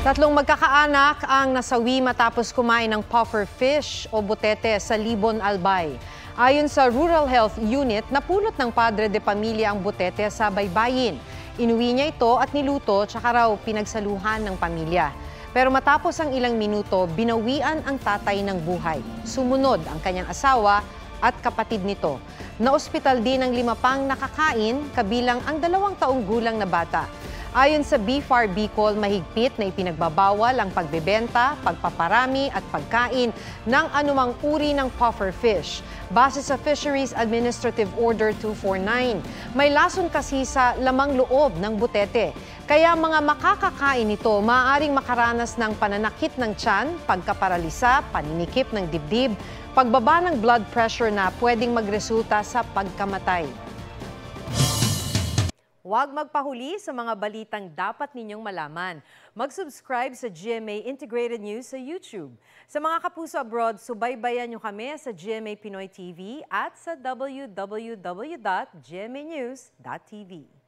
Tatlong magkakaanak ang nasawi matapos kumain ng puffer fish o butete sa Libon, Albay. Ayon sa Rural Health Unit, napulot ng padre de pamilya ang butete sa baybayin. Inuwi niya ito at niluto tsaka raw pinagsaluhan ng pamilya. Pero matapos ang ilang minuto, binawian ang tatay ng buhay. Sumunod ang kanyang asawa at kapatid nito. Naospital din ang 5 pang nakakain, kabilang ang 2 taong gulang na bata. Ayon sa BFAR Bicol, mahigpit na ipinagbabawal ang pagbebenta, pagpaparami at pagkain ng anumang uri ng puffer fish. Base sa Fisheries Administrative Order 249, may lason kasi sa lamang loob ng butete. Kaya mga makakakain nito maaaring makaranas ng pananakit ng tiyan, pagkaparalisa, paninikip ng dibdib, pagbaba ng blood pressure na pwedeng magresulta sa pagkamatay. Huwag magpahuli sa mga balitang dapat ninyong malaman. Mag-subscribe sa GMA Integrated News sa YouTube. Sa mga kapuso abroad, subaybayan nyo kami sa GMA Pinoy TV at sa www.gmanews.tv.